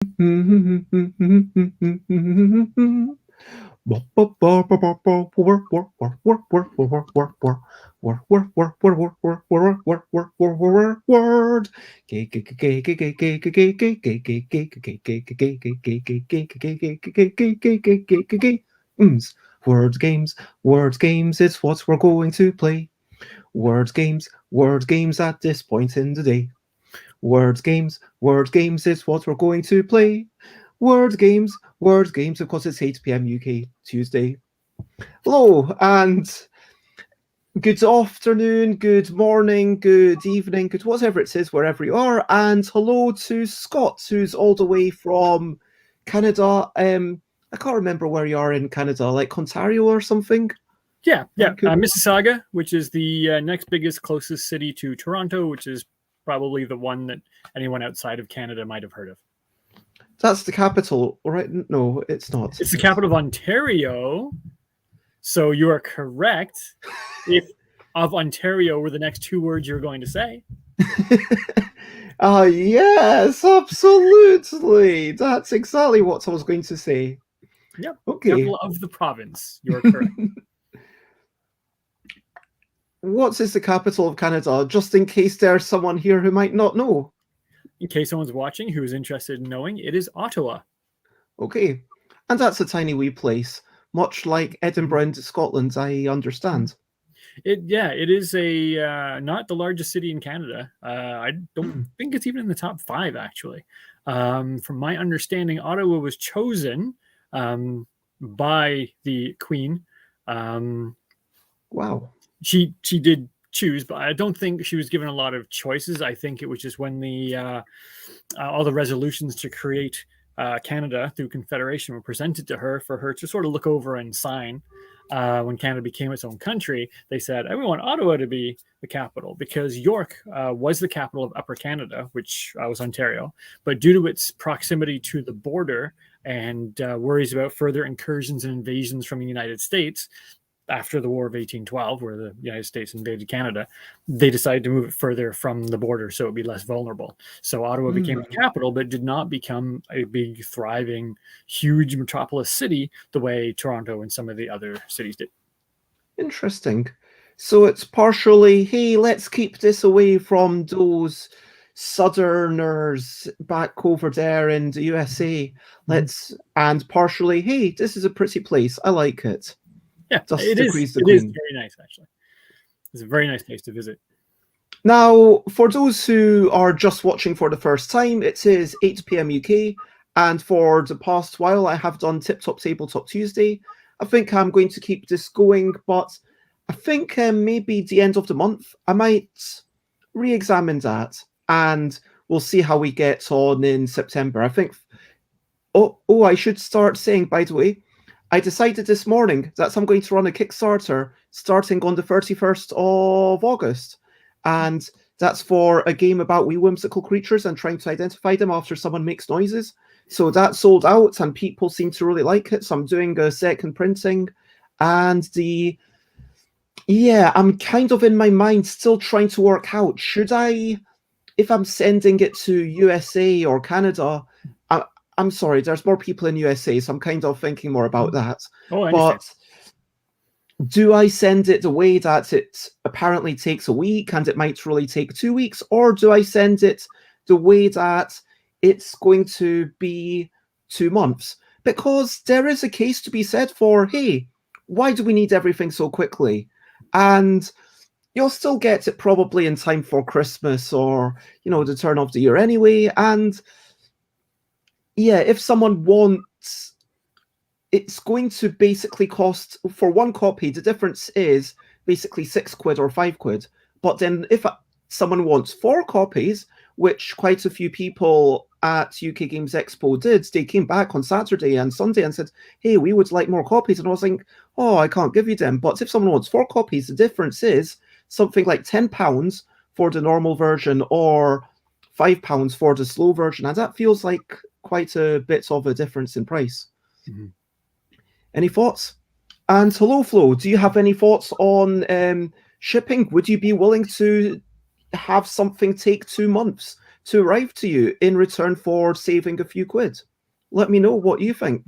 Word games, word games, it's what we're going to play. Word games at this point in the day. Word games is what we're going to play. Word games, of course, it's 8 p.m. UK Tuesday. Hello, and good afternoon, good morning, good evening, good whatever it is, wherever you are. And hello to Scott, who's all the way from Canada. I can't remember where you are in Canada, like Ontario or something. Yeah. Mississauga, which is the next biggest, closest city to Toronto, which is probably the one that anyone outside of Canada might have heard of. That's the capital, right? No, it's not. It's the capital of Ontario. So you are correct. If of Ontario were the next two words you're going to say. Yes, absolutely. That's exactly what I was going to say. Yep. Okay. Capital of the province. You're correct. What is the capital of Canada, just in case there's someone here who might not know? In case someone's watching who is interested in knowing, it is Ottawa. Okay. And that's a tiny wee place, much like Edinburgh in Scotland, I understand. It is a not the largest city in Canada. I don't think it's even in the top 5, actually. From my understanding, Ottawa was chosen by the Queen. Wow. She did choose, but I don't think she was given a lot of choices. I think it was just when the all the resolutions to create Canada through Confederation were presented to her for her to sort of look over and sign. When Canada became its own country, they said, we want Ottawa to be the capital because York was the capital of Upper Canada, which was Ontario. But due to its proximity to the border and worries about further incursions and invasions from the United States, after the War of 1812, where the United States invaded Canada, they decided to move it further from the border so it would be less vulnerable. So Ottawa became the capital, but did not become a big, thriving, huge metropolis city the way Toronto and some of the other cities did. Interesting. So it's partially, hey, let's keep this away from those Southerners back over there in the USA. And partially, hey, this is a pretty place. I like it. Yeah, it is very nice, actually. It's a very nice place to visit. Now, for those who are just watching for the first time, it is 8 p.m. UK, and for the past while, I have done Tip-Top Tabletop Tuesday. I think I'm going to keep this going, but I think maybe the end of the month, I might re-examine that, and we'll see how we get on in September. I think... Oh, I should start saying, by the way, I decided this morning that I'm going to run a Kickstarter starting on the 31st of August. And that's for a game about wee whimsical creatures and trying to identify them after someone makes noises. So that sold out and people seem to really like it. So I'm doing a second printing. And I'm kind of in my mind still trying to work out, should I, if I'm sending it to USA or Canada, I'm sorry, there's more people in USA, so I'm kind of thinking more about that. But do I send it the way that it apparently takes a week and it might really take 2 weeks? Or do I send it the way that it's going to be 2 months? Because there is a case to be said for, hey, why do we need everything so quickly? And you'll still get it probably in time for Christmas or, the turn of the year anyway. And yeah, if someone wants, it's going to basically cost, for one copy, the difference is basically £6 or £5. But then if someone wants 4 copies, which quite a few people at UK Games Expo did, they came back on Saturday and Sunday and said, hey, we would like more copies. And I was like, I can't give you them. But if someone wants 4 copies, the difference is something like £10 for the normal version or £5 for the slow version. And that feels like quite a bit of a difference in price. Any thoughts? And hello, Flo, do you have any thoughts on shipping? Would you be willing to have something take 2 months to arrive to you in return for saving a few quid. Let me know what you think.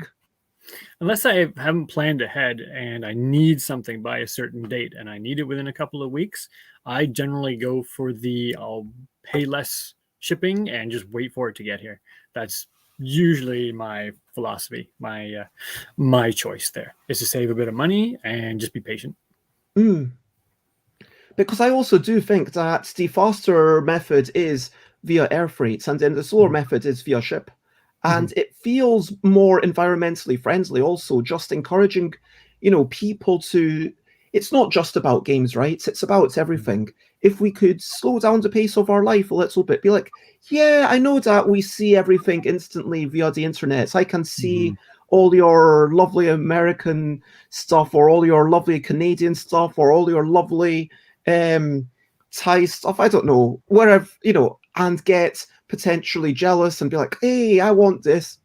Unless I haven't planned ahead and I need something by a certain date and I need it within a couple of weeks, I generally go for the I'll pay less shipping and just wait for it to get here. That's usually my philosophy. My choice there is to save a bit of money and just be patient. Because I also do think that the faster method is via air freight, and then the slower method is via ship. And it feels more environmentally friendly also, just encouraging, people to... It's not just about games, right? It's about everything. If we could slow down the pace of our life a little bit, be like, yeah, I know that we see everything instantly via the internet. I can see all your lovely American stuff, or all your lovely Canadian stuff, or all your lovely Thai stuff, I don't know, wherever, and get potentially jealous and be like, hey, I want this.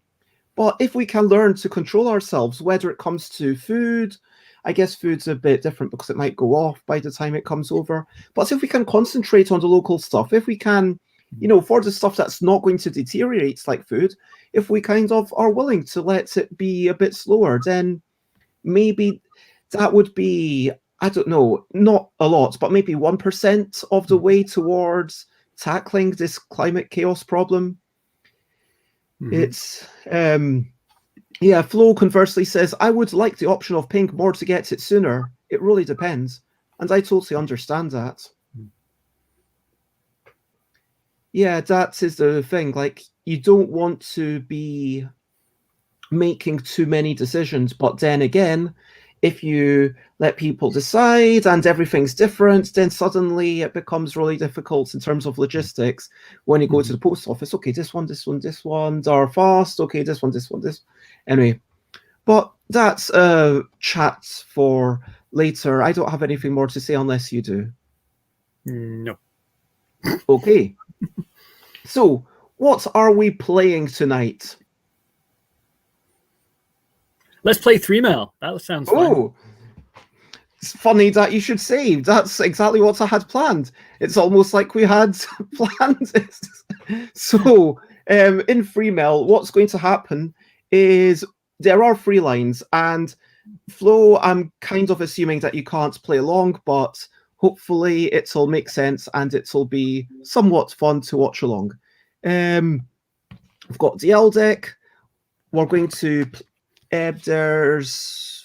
But if we can learn to control ourselves, whether it comes to food, I guess food's a bit different because it might go off by the time it comes over. But if we can concentrate on the local stuff, if we can, for the stuff that's not going to deteriorate like food, if we kind of are willing to let it be a bit slower, then maybe that would be, I don't know, not a lot, but maybe 1% of the way towards tackling this climate chaos problem. It's Flo conversely says, I would like the option of paying more to get it sooner. It really depends. And I totally understand that. Yeah, that is the thing. Like, you don't want to be making too many decisions, but then again, if you let people decide and everything's different, then suddenly it becomes really difficult in terms of logistics when you go to the post office. Okay, this one, are fast. Okay, this one. Anyway, but that's a chat for later. I don't have anything more to say unless you do. No. Okay. So, what are we playing tonight? Let's play 3MELL. That sounds fun. Oh, it's funny that you should say. That's exactly what I had planned. It's almost like we had planned this. So, in 3MELL, what's going to happen is there are 3 lines, and Flo, I'm kind of assuming that you can't play along, but hopefully it'll make sense and it'll be somewhat fun to watch along. I've got the L deck. We're going to... there's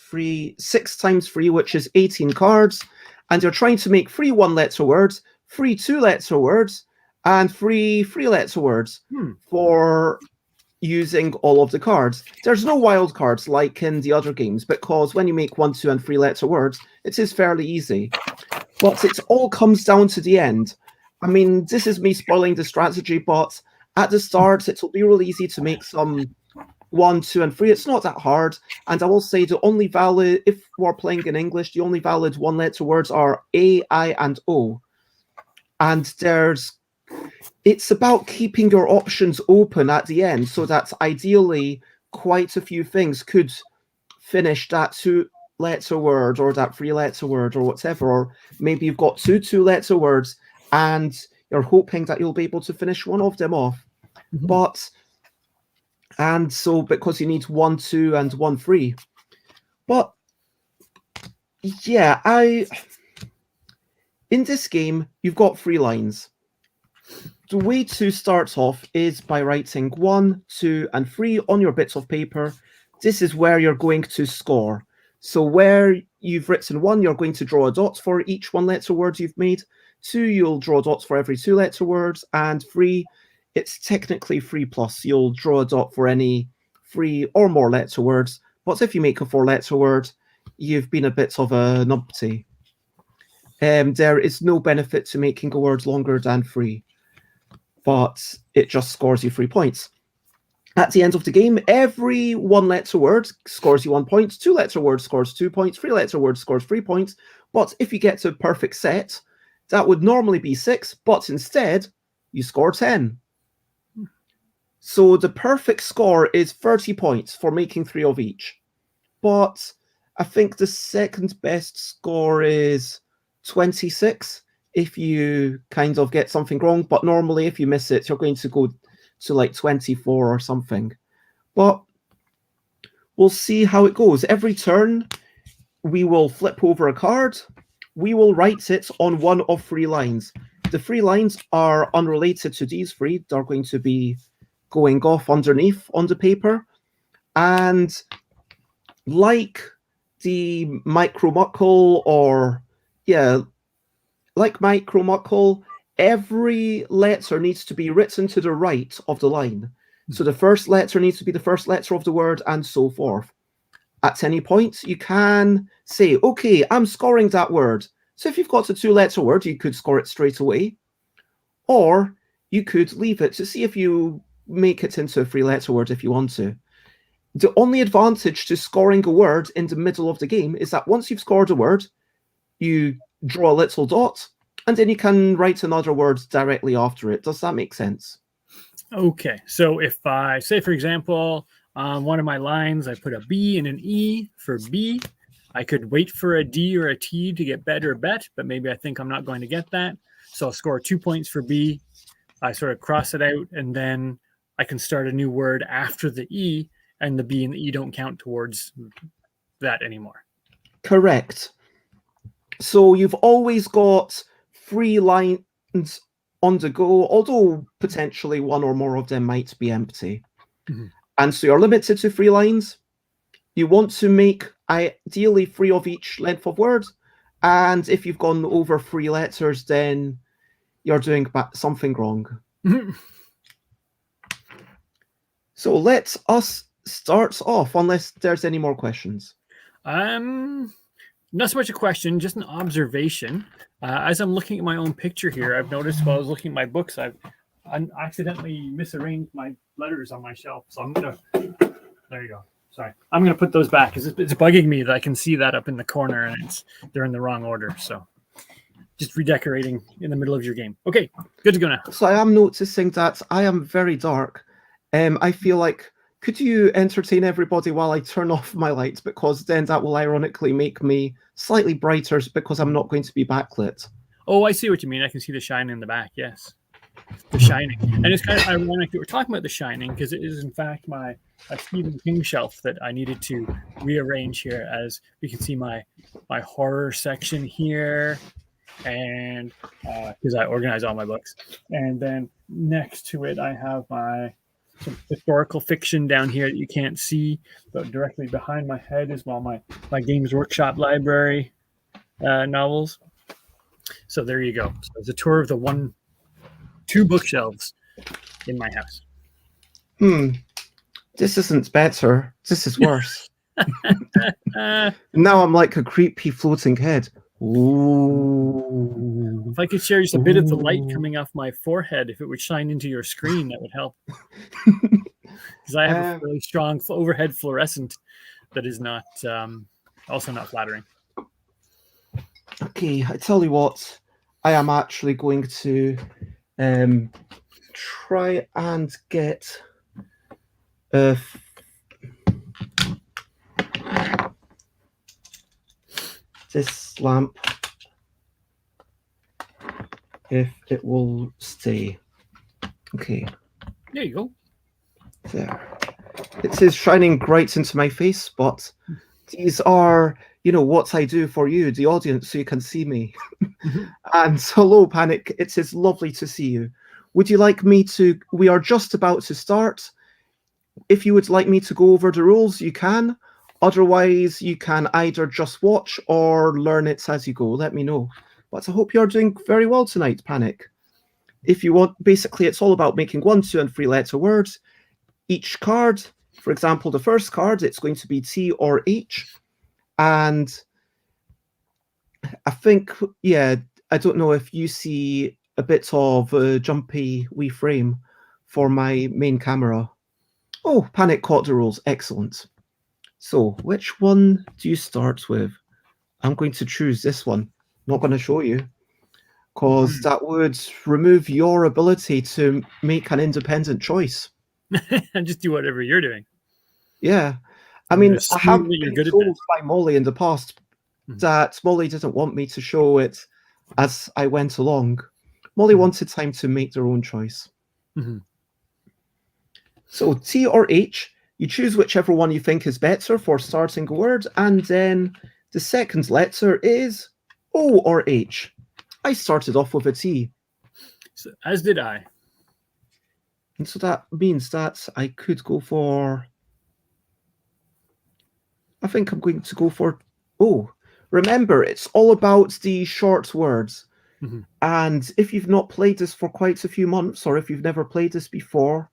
6 times 3, which is 18 cards, and you're trying to make 3 one-letter words, 3 two-letter words, and 3 three-letter words for using all of the cards. There's no wild cards like in the other games, because when you make 1, 2, and 3-letter words, it is fairly easy. But it all comes down to the end. I mean, this is me spoiling the strategy, but at the start, it'll be really easy to make some 1, 2, and 3. It's not that hard. And I will say the only valid, if we're playing in English, the only valid one-letter words are A, I, and O. And it's about keeping your options open at the end, so that ideally quite a few things could finish that 2-letter word or that 3-letter word or whatever. Or maybe you've got 2 two-letter words and you're hoping that you'll be able to finish one of them off. And so, because you need 1, 2, and 1, 3. But yeah, in this game, you've got 3 lines. The way to start off is by writing 1, 2, and 3 on your bits of paper. This is where you're going to score. So where you've written 1, you're going to draw a dot for each one-letter word you've made. 2, you'll draw dots for every 2-letter word. And 3, it's technically 3+. You'll draw a dot for any 3 or more letter words. But if you make a 4-letter word, you've been a bit of a numpty. There is no benefit to making a word longer than 3. But it just scores you 3 points. At the end of the game, every 1-letter word scores you 1 point, 2-letter word scores 2 points, 3-letter word scores 3 points. But if you get to a perfect set, that would normally be 6, but instead, you score 10. So the perfect score is 30 points for making 3 of each. But I think the second best score is 26. if you kind of get something wrong, but normally if you miss it, you're going to go to like 24 or something. But we'll see how it goes. Every turn, we will flip over a card. We will write it on one of 3 lines. The 3 lines are unrelated to these 3. They're going to be going off underneath on the paper. And like the micro-muckle or, yeah, like micro-muckle, every letter needs to be written to the right of the line. So the first letter needs to be the first letter of the word and so forth. At any point, you can say, okay, I'm scoring that word. So if you've got a 2-letter word, you could score it straight away. Or you could leave it to see if you make it into a 3-letter word if you want to. The only advantage to scoring a word in the middle of the game is that once you've scored a word, you draw a little dot, and then you can write another word directly after it. Does that make sense? Okay, so if I say, for example, on one of my lines, I put a B and an E for B, I could wait for a D or a T to get bet or bet, but maybe I think I'm not going to get that. So I'll score 2 points for B. I sort of cross it out, and then I can start a new word after the E, and the B and the E don't count towards that anymore. Correct. So you've always got 3 lines on the go, although potentially one or more of them might be empty. Mm-hmm. And so you're limited to 3 lines. You want to make ideally 3 of each length of word. And if you've gone over 3 letters, then you're doing something wrong. Mm-hmm. So let us start off, unless there's any more questions. Not so much a question, just an observation. As I'm looking at my own picture here, I've noticed while I was looking at my books, I've accidentally misarranged my letters on my shelf. So I'm going to, there you go. Sorry. I'm going to put those back because it's bugging me that I can see that up in the corner and they're in the wrong order. So just redecorating in the middle of your game. Okay, good to go now. So I am noticing that I am very dark. I feel like, could you entertain everybody while I turn off my lights? Because then that will ironically make me slightly brighter because I'm not going to be backlit. Oh, I see what you mean. I can see the shine in the back. Yes. The Shining. And it's kind of ironic that we're talking about The Shining because it is, in fact, my Stephen King shelf that I needed to rearrange here. As we can see my horror section here, and because I organize all my books. And then next to it, I have some historical fiction down here that you can't see, but directly behind my head is my Games Workshop library novels. So there you go. So it's a tour of the 2 bookshelves in my house. This isn't better. This is worse. Now I'm like a creepy floating head. Ooh. If I could share just a bit of the light coming off my forehead, if it would shine into your screen, that would help. Because I have a really strong overhead fluorescent that is not also not flattering. Okay, I tell you what, I am actually going to try and get this lamp, if it will stay. Okay. There you go. There. It is shining bright into my face, but these are, what I do for you, the audience, so you can see me. And hello, Panic. It is lovely to see you. Would you like me to? We are just about to start. If you would like me to go over the rules, you can. Otherwise, you can either just watch or learn it as you go. Let me know. But I hope you're doing very well tonight, Panic. If you want, basically, it's all about making 1, 2, and 3-letter words. Each card, for example, the first card, it's going to be T or H. And I think, I don't know if you see a bit of a jumpy wee frame for my main camera. Oh, Panic caught the rules. Excellent. So, which one do you start with? I'm going to choose this one. I'm not going to show you, because that would remove your ability to make an independent choice. And just do whatever you're doing. Yeah. I mean, I have been told by Molly in the past that Molly didn't want me to show it as I went along. Molly wanted time to make their own choice. So T or H, you choose whichever one you think is better for starting a word, and then the second letter is O or H. I started off with a T. So, as did I. And so that means that I could go for... I think I'm going to go for O. Remember, it's all about the short words. And if you've not played this for quite a few months, or if you've never played this before,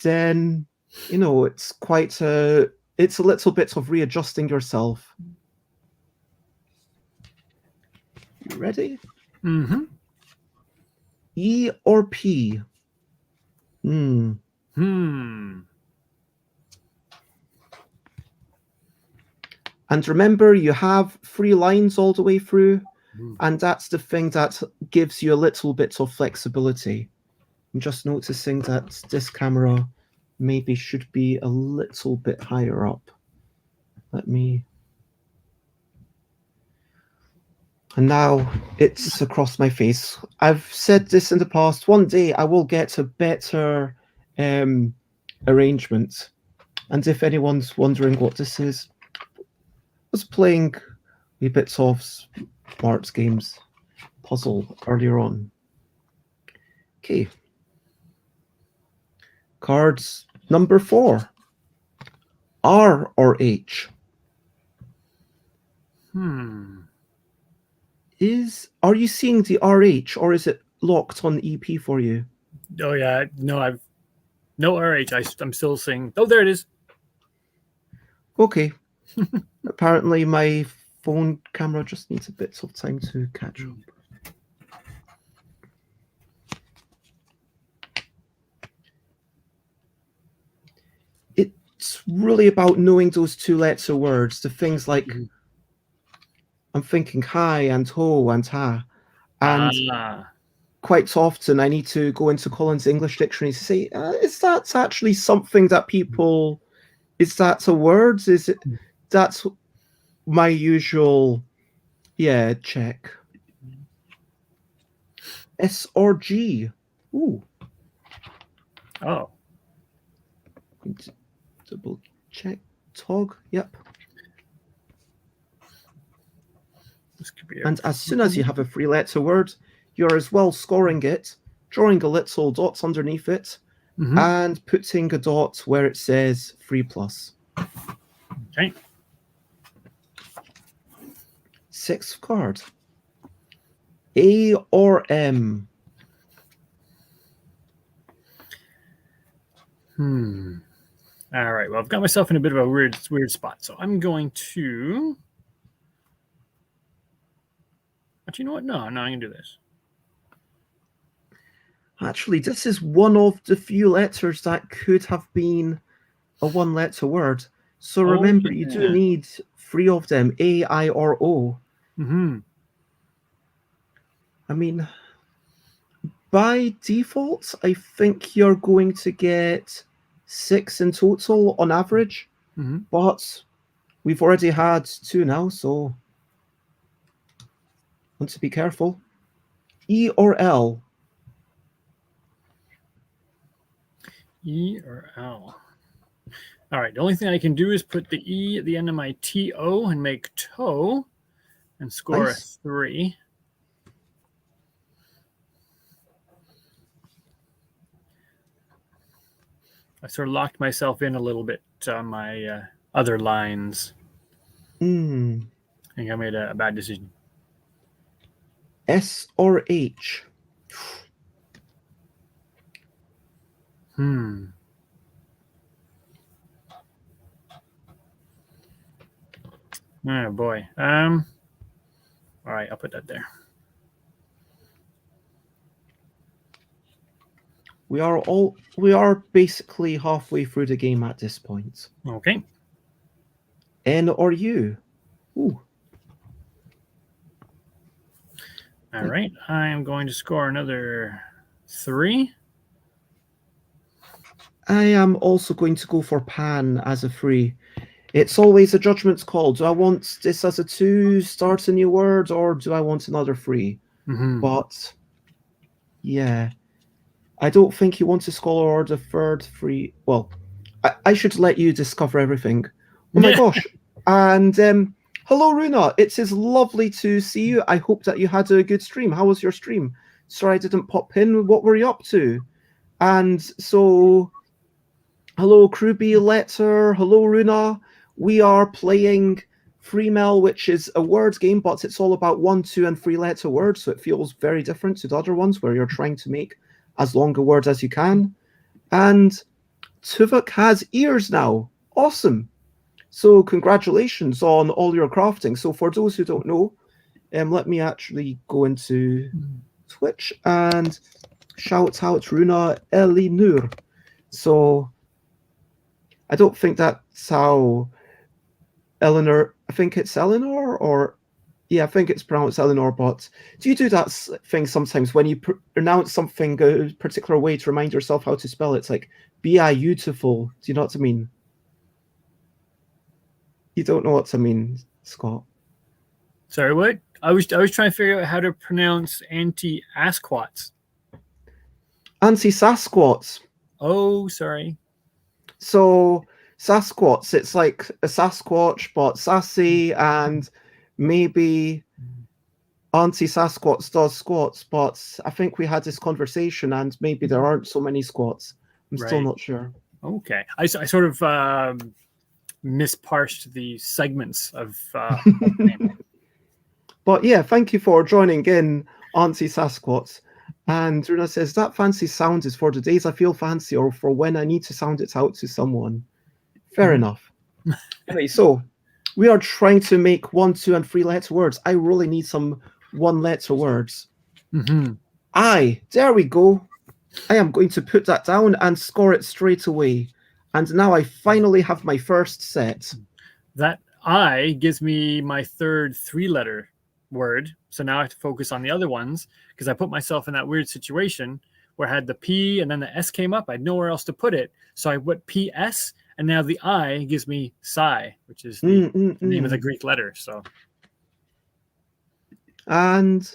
then, you know, it's a little bit of readjusting yourself. You ready? E or P? And remember, you have 3 lines all the way through, and that's the thing that gives you a little bit of flexibility. I'm just noticing that this camera maybe should be a little bit higher up. And now it's across my face. I've said this in the past. One day I will get a better arrangement. And if anyone's wondering what this is, I was playing a bit of Smart Games puzzle earlier on. Okay. Cards number 4. R or H? Are you seeing the RH, or is it locked on EP for you? Oh yeah, no, I've no RH. I'm still seeing. Oh, there it is. Okay. Apparently my phone camera just needs a bit of time to catch up. It's really about knowing those 2-letter words, the things like I'm thinking hi and ho and ha. And quite often I need to go into Collins English Dictionary to say, is that actually something that people... Is that a word? Is it... That's my usual... Yeah, check. S or G? Ooh. Oh. Double check. Tog, yep. And as soon as you have a 3-letter word, you're as well scoring it, drawing a little dot underneath it, and putting a dot where it says 3+. Okay. 6th card. A or M? All right. Well, I've got myself in a bit of a weird spot, so I'm going to... But you know what? No, I'm going to do this. Actually, this is one of the few letters that could have been a 1-letter word. So remember, you do need 3 of them, A, I, or O. I mean, by default, I think you're going to get 6 in total on average. But we've already had 2 now, so I want to be careful. E or L? E or L. All right. The only thing I can do is put the E at the end of my TO and make toe and score a 3. I sort of locked myself in a little bit on my other lines. I think I made a bad decision. S or H? Oh boy. All right, I'll put that there. We are basically halfway through the game at this point. Okay. N or U? Ooh. All right, I am going to score another 3. I am also going to go for pan as a 3. It's always a judgment call. Do I want this as a 2, start a new word, or do I want another 3? But yeah, I don't think you want a scholar or the third free. Well, I should let you discover everything. Oh my gosh! And hello, Runa. It is lovely to see you. I hope that you had a good stream. How was your stream? Sorry I didn't pop in. What were you up to? And so, hello, Kruby Letter. Hello, Runa. We are playing MELL, which is a word game, but it's all about 1, 2, and 3 letter words. So it feels very different to the other ones where you're trying to make as long a word as you can. And Tuvok has ears now. Awesome. So congratulations on all your crafting. So for those who don't know, let me actually go into Twitch and shout out Runa Elinur. So I don't think that's how Eleanor, I think it's Eleanor, or yeah, I think it's pronounced Eleanor, but do you do that thing sometimes when you pronounce something a particular way to remind yourself how to spell it? It's like beautiful. Do you know what I mean? You don't know what I mean, Scott. Sorry, what? I was trying to figure out how to pronounce anti-asquats. Anti-Sasquatch. Oh, sorry. So Sasquatch, it's like a Sasquatch, but sassy, and maybe anti-Sasquatch does squats, but I think we had this conversation and maybe there aren't so many squats. I'm still not sure. Okay. I sort of misparsed the segments of But yeah, thank you for joining in, anti-Sasquatch. And Runa says, that fancy sound is for the days I feel fancy or for when I need to sound it out to someone. Fair enough. Anyway, so we are trying to make 1, 2, and 3 letter words. I really need some 1 letter words. There we go. I am going to put that down and score it straight away. And now I finally have my first set. That I gives me my third 3-letter word. So now I have to focus on the other ones because I put myself in that weird situation where I had the P and then the S came up. I had nowhere else to put it. So I put PS, and now the I gives me Psi, which is the name of the Greek letter. So, and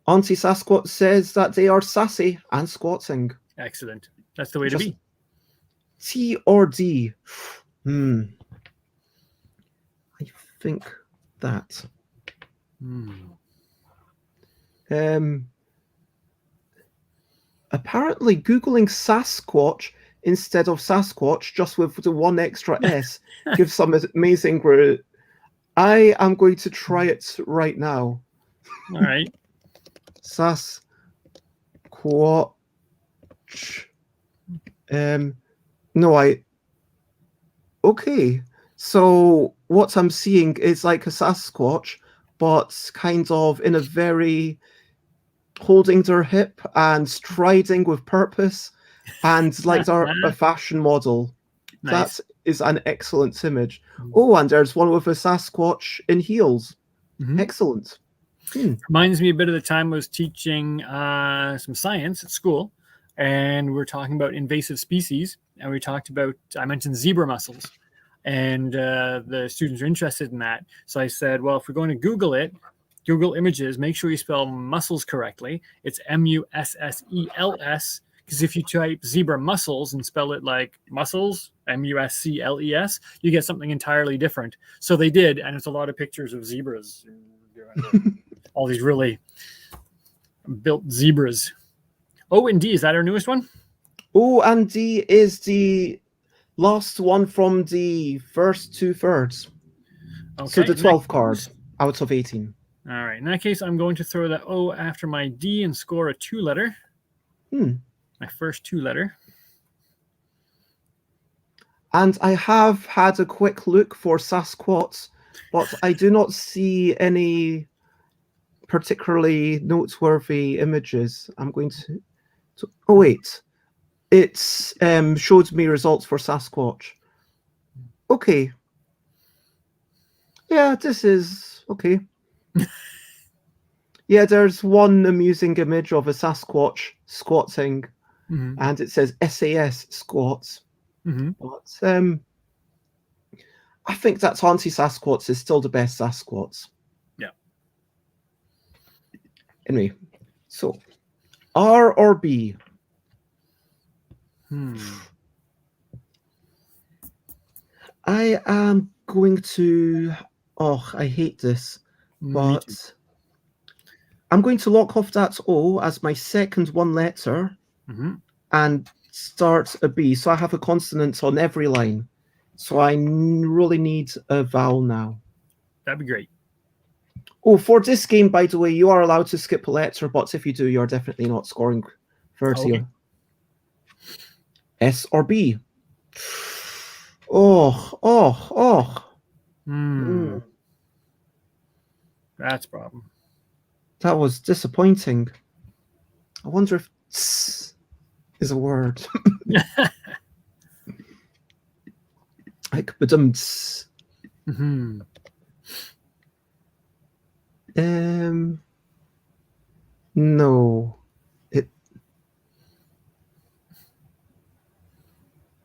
Auntie Sasquatch says that they are sassy and squatting. Excellent. That's the way to be. T or D? I think that. Apparently, Googling Sasquatch instead of Sasquatch, just with the 1 extra S, gives some amazing. I am going to try it right now. All right. Sasquatch. Okay. So what I'm seeing is like a Sasquatch, but kind of in a very holding their hip and striding with purpose, and like they're a fashion model. Nice. That is an excellent image. Oh, and there's one with a Sasquatch in heels. Excellent. Reminds me a bit of the time I was teaching some science at school, and we're talking about invasive species, and we talked about, I mentioned zebra mussels, and the students are interested in that. So I said, well, if we're going to Google it, Google Images, make sure you spell mussels correctly. It's MUSSELS, because if you type zebra mussels and spell it like mussels, MUSCLES, you get something entirely different. So they did, and it's a lot of pictures of zebras. All these really built zebras. O and D, is that our newest one? O and D is the last one from the first 2/3. Okay, so the 12th card out of 18. All right. In that case, I'm going to throw the O after my D and score a 2-letter. My first 2-letter. And I have had a quick look for Sasquatch, but I do not see any particularly noteworthy images. I'm going to oh wait, it's showed me results for Sasquatch. Okay, yeah, this is okay. Yeah, there's one amusing image of a Sasquatch squatting, and it says SAS squats. But I think that Auntie Sasquatch is still the best Sasquatch. Yeah. Anyway, so R or B? I am going to. Oh, I hate this, Me too. but I'm going to lock off that O as my second one letter and start a B. So I have a consonant on every line. So I really need a vowel now. That'd be great. Oh, for this game, by the way, you are allowed to skip a letter, but if you do, you're definitely not scoring 30. Okay. S or B? Oh. That's a problem. That was disappointing. I wonder if tss is a word. Like badumts. No. It.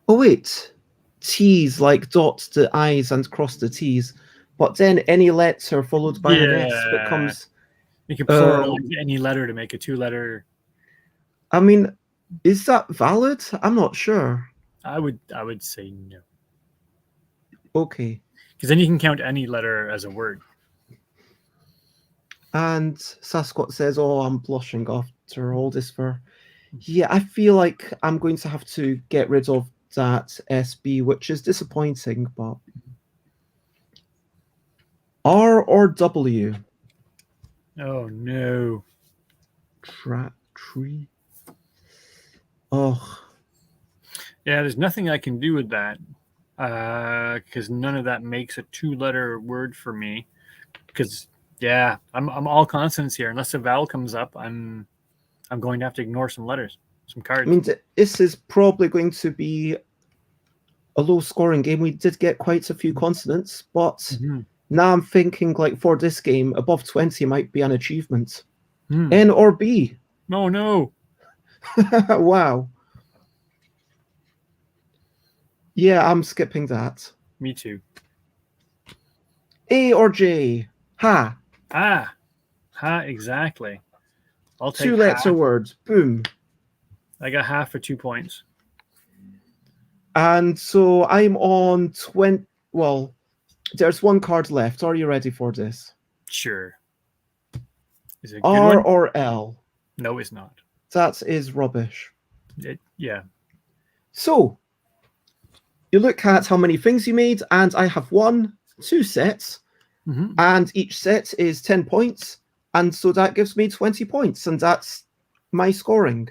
Oh wait. T's like dot the I's and cross the T's. But then any letter followed by an S becomes. You can pluralize any letter to make a two-letter. I mean, is that valid? I'm not sure. I would say no. Okay. Because then you can count any letter as a word. And Sasquatch says, "Oh, I'm blushing after all this for." Yeah, I feel like I'm going to have to get rid of that SB, which is disappointing, but R or W? Oh no. Tree. Oh. Yeah, there's nothing I can do with that. Because none of that makes a two-letter word for me. Because I'm all consonants here. Unless a vowel comes up, I'm going to have to ignore some letters, some cards. I mean, this is probably going to be a low-scoring game. We did get quite a few consonants, but now I'm thinking, like, for this game, above 20 might be an achievement. N or B? Oh no! Wow. Yeah, I'm skipping that. Me too. A or J? Ha. Exactly. I'll take Two-letter word. Boom. I got half for 2 points. And so I'm on 20. Well, there's one card left. Are you ready for this? Sure. Is it a good R one? or L? No, it's not. That is rubbish. Yeah. So, you look at how many things you made, and I have 2 sets, and each set is 10 points, and so that gives me 20 points, and that's my scoring.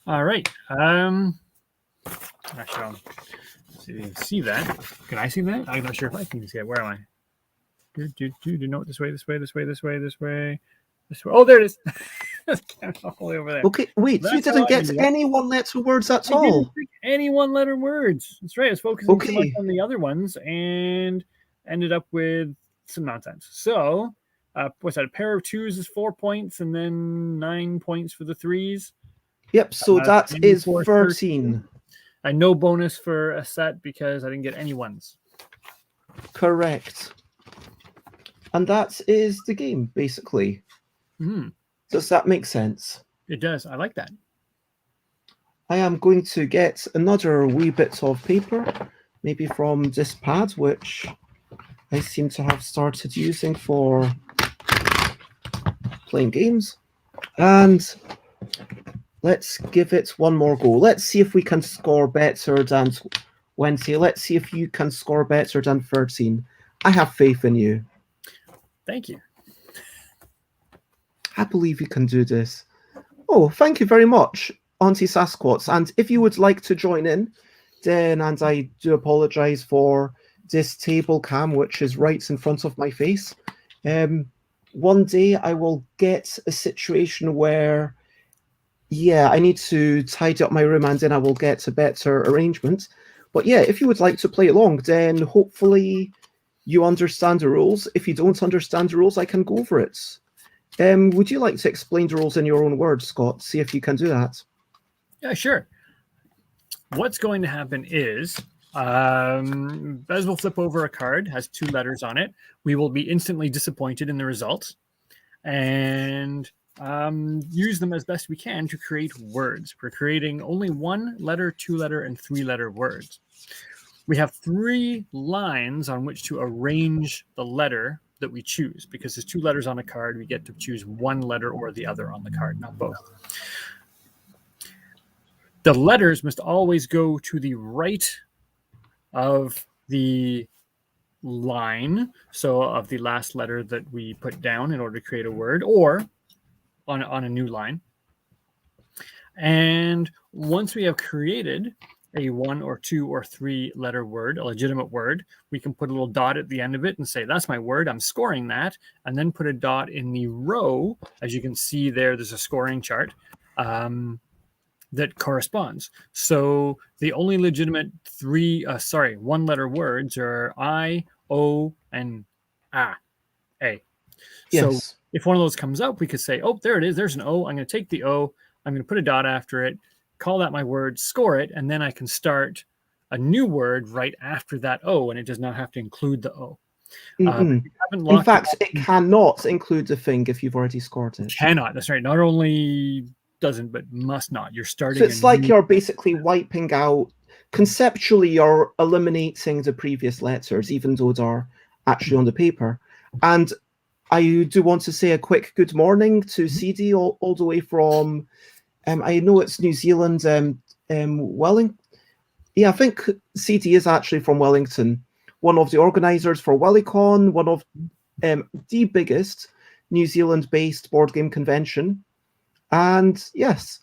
All right. Actually, see that? Can I see that? I'm not sure if I can see it. Where am I? No, this way. Oh, there it is. All the way over there. Okay, wait, you didn't get any one-letter words at all? I didn't pick any one-letter words. That's right. I was focusing too much on the other ones and ended up with some nonsense. So, what's that? A pair of 2s is 4 points, and then 9 points for the 3s. Yep, so that is 13. And no bonus for a set because I didn't get any ones. Correct. And that is the game, basically. Does that make sense? It does. I like that. I am going to get another wee bit of paper, maybe from this pad, which I seem to have started using for playing games. And let's give it one more go. Let's see if we can score better than 20. Let's see if you can score better than 13. I have faith in you. Thank you. I believe you can do this. Oh, thank you very much, Auntie Sasquatch. And if you would like to join in, then, and I do apologize for this table cam, which is right in front of my face. One day I will get a situation where, I need to tidy up my room and then I will get a better arrangement. But yeah, if you would like to play along, then hopefully you understand the rules. If you don't understand the rules, I can go over it. Would you like to explain the rules in your own words, Scott? See if you can do that. Yeah, sure. What's going to happen is Bez will flip over a card, has 2 letters on it. We will be instantly disappointed in the result. And use them as best we can to create words. We're creating only 1-letter, 2-letter, and 3-letter words. We have 3 lines on which to arrange the letter that we choose. Because there's 2 letters on a card, we get to choose 1 letter or the other on the card, not both. The letters must always go to the right of the line, so of the last letter that we put down in order to create a word, or on a new line. And once we have created a 1 or 2 or 3-letter word, a legitimate word, we can put a little dot at the end of it and say, that's my word, I'm scoring that, and then put a dot in the row. As you can see there's a scoring chart that corresponds. So the only legitimate 1-letter words are I, O, and A. So Yes. if one of those comes up, we could say, oh, there it is. There's an O. I'm going to take the O. I'm going to put a dot after it, call that my word, score it, and then I can start a new word right after that O, and it does not have to include the O. In fact, it cannot include the thing if you've already scored it. Cannot. That's right. Not only doesn't, but must not. You're starting. So it's like you're basically wiping out. Conceptually, you're eliminating the previous letters, even though they're actually on the paper. And I do want to say a quick good morning to CD all the way from, I know it's New Zealand, Wellington. Yeah, I think CD is actually from Wellington, one of the organisers for WellyCon, one of the biggest New Zealand-based board game convention. And yes,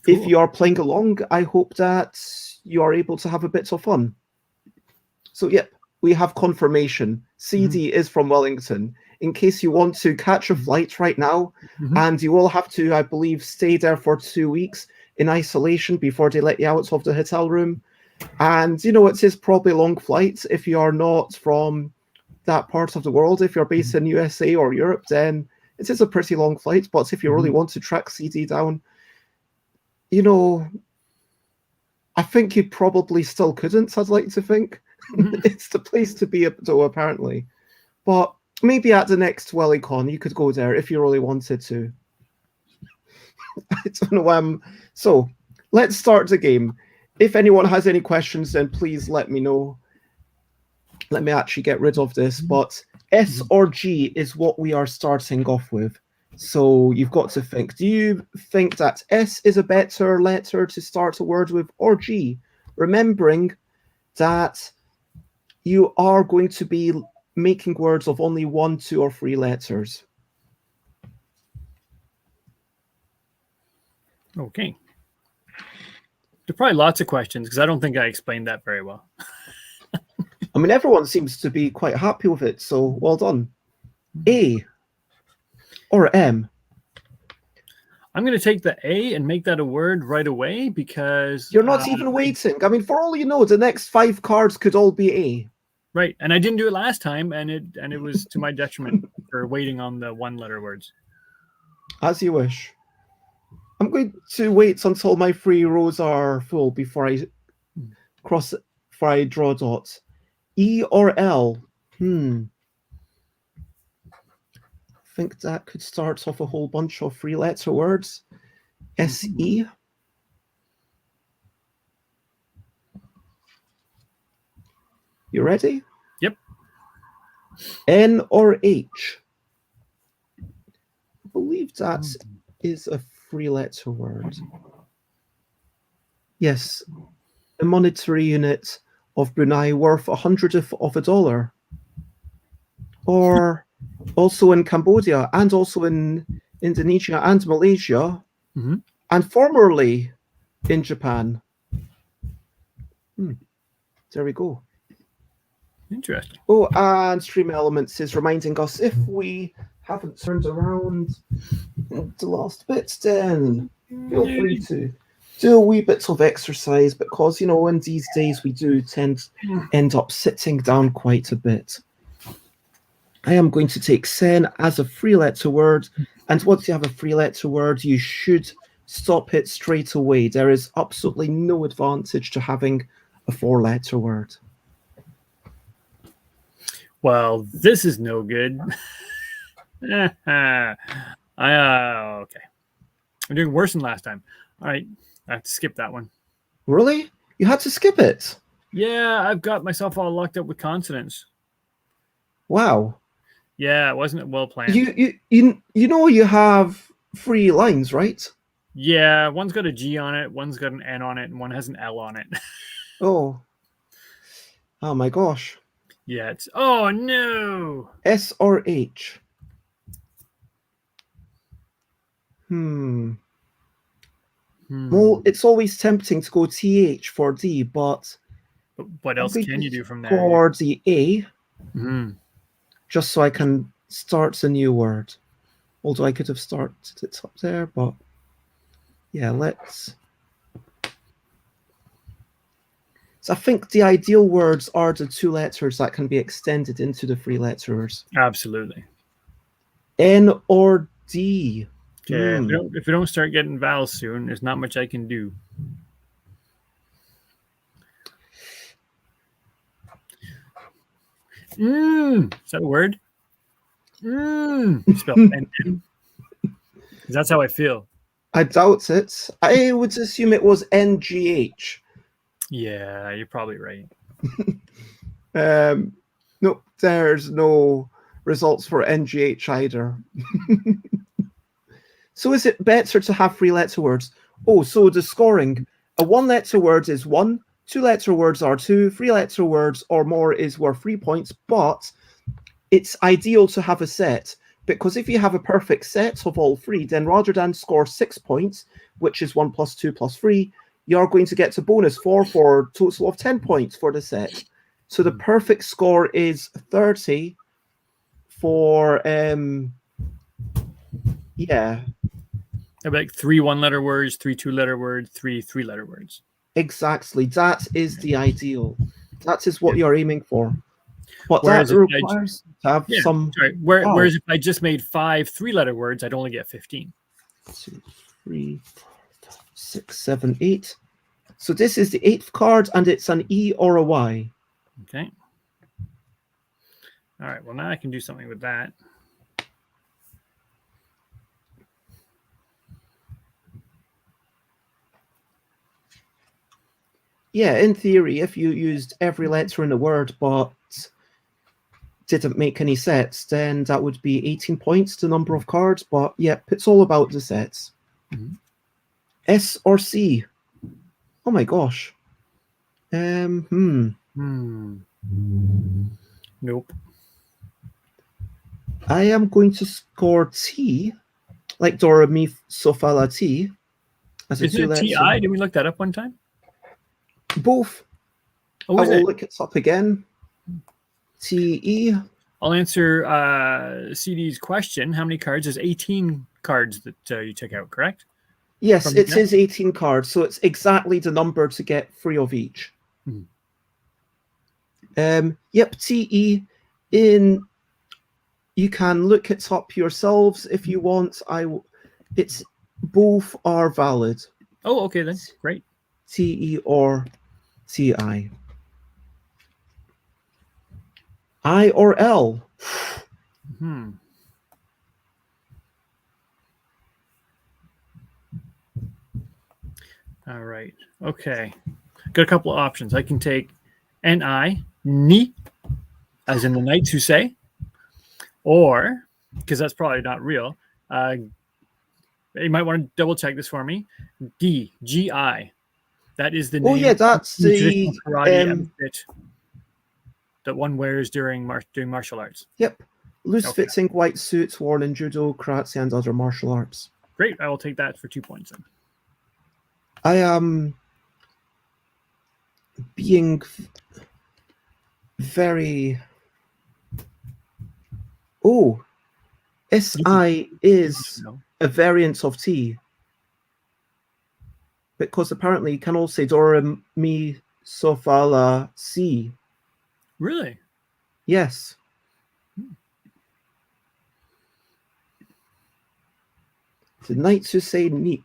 cool. If you are playing along, I hope that you are able to have a bit of fun. So, yep, we have confirmation. CD is from Wellington. In case you want to catch a flight right now, and you will have to, I believe, stay there for 2 weeks in isolation before they let you out of the hotel room. And, you know, it is probably a long flight if you are not from that part of the world. If you're based in USA or Europe, then it is a pretty long flight. But if you really want to track CD down, you know, I think you probably still couldn't, I'd like to think. It's the place to be, though, apparently. But maybe at the next WellyCon, you could go there if you really wanted to. I don't know. So let's start the game. If anyone has any questions, then please let me know. Let me actually get rid of this. But S or G is what we are starting off with. So you've got to think. Do you think that S is a better letter to start a word with, or G? Remembering that you are going to be making words of only 1, 2, or 3 letters. Okay. There are probably lots of questions because I don't think I explained that very well. I mean, everyone seems to be quite happy with it, so well done. A or M? I'm going to take the A and make that a word right away because... You're not even waiting. I mean, for all you know, the next 5 cards could all be A. Right, and I didn't do it last time, and it was to my detriment for waiting on the 1-letter words. As you wish. I'm going to wait until my 3 rows are full before I draw dots. E or L? I think that could start off a whole bunch of 3-letter words. S-E. You ready? Yep. N or H? I believe that is a 3-letter word. Yes. A monetary unit of Brunei worth 100th of a dollar. Or also in Cambodia and also in Indonesia and Malaysia. And formerly in Japan. There we go. Interesting. Oh, and Stream Elements is reminding us if we haven't turned around the last bit, then feel free to do a wee bit of exercise because, you know, in these days we do tend to end up sitting down quite a bit. I am going to take sen as a 3-letter word, and once you have a 3-letter word, you should stop it straight away. There is absolutely no advantage to having a 4-letter word. Well, this is no good. Okay. I'm doing worse than last time. All right. I have to skip that one. Really? You had to skip it? Yeah, I've got myself all locked up with consonants. Wow. Yeah, it wasn't well planned. You know you have 3 lines, right? Yeah, one's got a G on it, one's got an N on it, and one has an L on it. Oh. Oh my gosh. Yeah, it's oh no. S or H? Well, it's always tempting to go TH for D, but what else can you do from there? For the A, Mhm. just so I can start a new word. Although I could have started it up there, but yeah, let's. So I think the ideal words are the 2 letters that can be extended into the 3 letters. Absolutely. N or D. Okay, if we don't start getting vowels soon, there's not much I can do. Is that a word? Spell N. That's how I feel. I doubt it. I would assume it was NGH. Yeah, you're probably right. Nope, there's no results for NGH either. So is it better to have 3-letter words? Oh, so the scoring. A 1-letter word is 1, 2-letter words are 2, 3-letter words or more is worth 3 points, but it's ideal to have a set, because if you have a perfect set of all 3, then rather than score 6 points, which is 1 plus 2 plus 3, you're going to get a bonus 4 for a total of 10 points for the set. So the perfect score is 30 for, yeah. Like 3 1-letter words, 3 2-letter words, 3 3-letter words. Exactly. That is the ideal. That is what you're aiming for. But Whereas that requires to have some. Sorry. Whereas if I just made 5 3-letter words, I'd only get 15. 2, 3, 4, 5, 6, 7, 8. So this is the 8th card, and it's an E or a Y. Okay. All right. Well, now I can do something with that. Yeah, in theory, if you used every letter in the word but didn't make any sets, then that would be 18 points, the number of cards. But yeah, it's all about the sets. S or C? Oh my gosh. Nope. I am going to score T, like do re mi so fa la ti, as a 2-letter. TI? Did we look that up one time? Both. Oh, I is will it? look it up again. TE. I'll answer CD's question. How many cards? There's 18 cards that you took out, correct? Yes, it is 18 cards, so it's exactly the number to get 3 of each. Yep, TE. You can look it up yourselves if you want. It's both are valid. Oh, okay then. Great. TE or TI. I or L. All right. Okay. Got a couple of options. I can take ni, as in the knights who say, or, because that's probably not real, you might want to double check this for me. GI. That is the name. Oh yeah, that's the karate outfit that one wears during martial arts. Yep. Loose-fitting white suits worn in judo, karate, and other martial arts. Great. I will take that for 2 points then. I am being very... Oh, SI is a variant of T. Because apparently you can also say do, re, mi, so, fa, la, si. Really? Yes. The knights who say neep.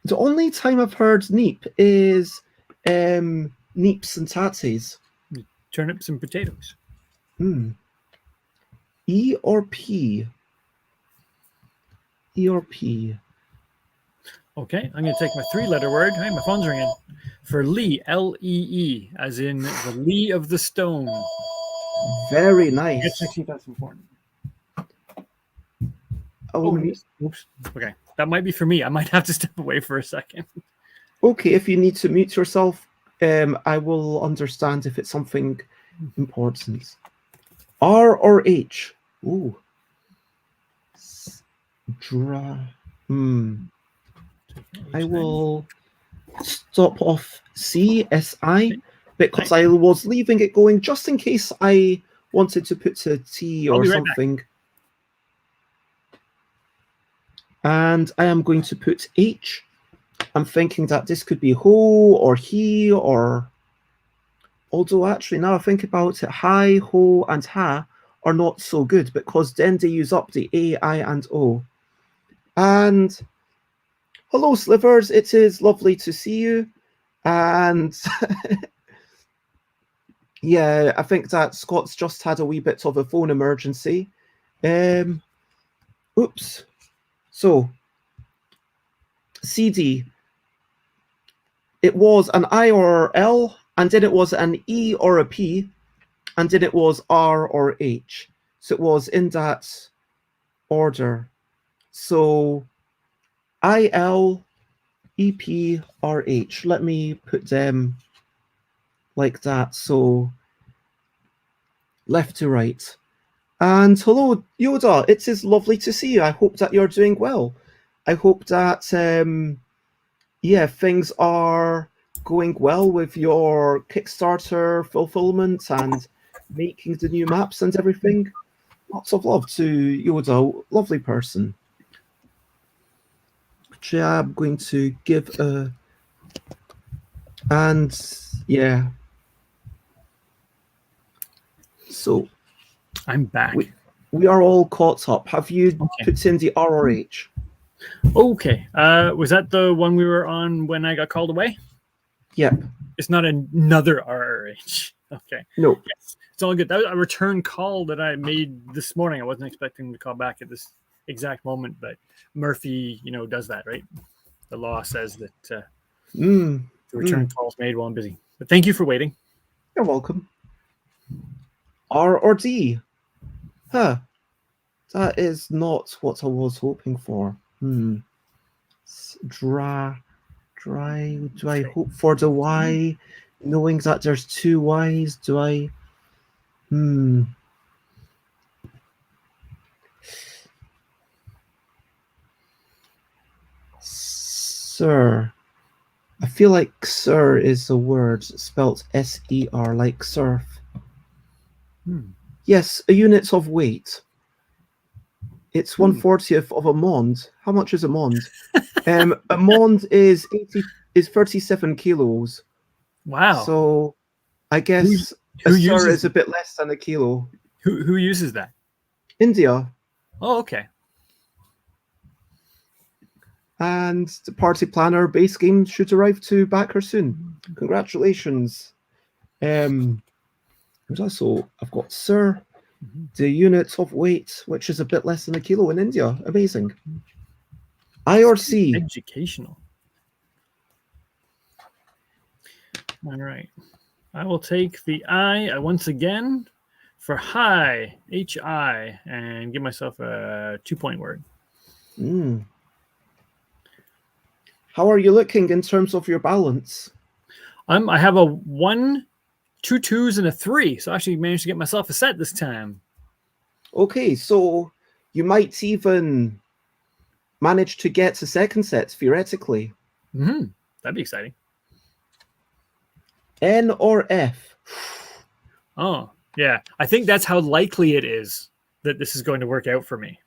The only time I've heard neep is neeps and tatsies. Turnips and potatoes. E or P? E or P? Okay, I'm going to take my 3-letter word. Hey, my phone's ringing. For Lee, L-E-E, as in the Lee of the stone. Very Let's nice. check see if that's important. Oh, Oops. Okay, that might be for me. I might have to step away for a second. okay, if you need to mute yourself, I will understand if it's something important. R or H? Ooh. I will stop off C, S-I, because I was leaving it going just in case I wanted to put a T or something. And I am going to put H. I'm thinking that this could be ho or he, or... Although actually, now I think about it, hi, ho, and ha are not so good because then they use up the A, I, and O. And hello, Slivers. It is lovely to see you. And yeah, I think that Scott's just had a wee bit of a phone emergency. Oops. So, CD. It was an I or L, and then it was an E or a P, and then it was R or H. So it was in that order. So I-L, E-P, R-H. Let me put them like that. So left to right. And hello, Yoda. It is lovely to see you. I hope that you're doing well. I hope that, yeah, things are going well with your Kickstarter fulfillment and making the new maps and everything. Lots of love to Yoda. Lovely person. Which I'm going to give a... And, yeah. So... I'm back. We are all caught up. Have you put in the R or H? Okay. Was that the one we were on when I got called away? Yep. It's not another R or H. Okay. No. Yes, it's all good. That was a return call that I made this morning. I wasn't expecting to call back at this exact moment, but Murphy, does that, right? The law says that the return calls made while I'm busy. But thank you for waiting. You're welcome. R or D? Huh. That is not what I was hoping for. Dry. Do I hope for the Y, knowing that there's two Ys? Do I? Sir. I feel like sir is a word spelt S-E-R, like surf. Yes, a unit of weight. It's 1/40th of a mond. How much is a mond? A mond is 37 kilos. Wow. So I guess a sir is a bit less than a kilo. Who uses that? India. Oh, okay. And the party planner base game should arrive to backer soon. Congratulations. So I've got sir, the unit of weight, which is a bit less than a kilo in India. Amazing. I or C? Educational. All right. I will take the I once again for hi, H-I, and give myself a 2-point word. How are you looking in terms of your balance? I have a 1, 2 2s, and a 3. So I actually managed to get myself a set this time. Okay, so you might even manage to get a second set, theoretically. That'd be exciting. N or F? Oh, yeah. I think that's how likely it is that this is going to work out for me.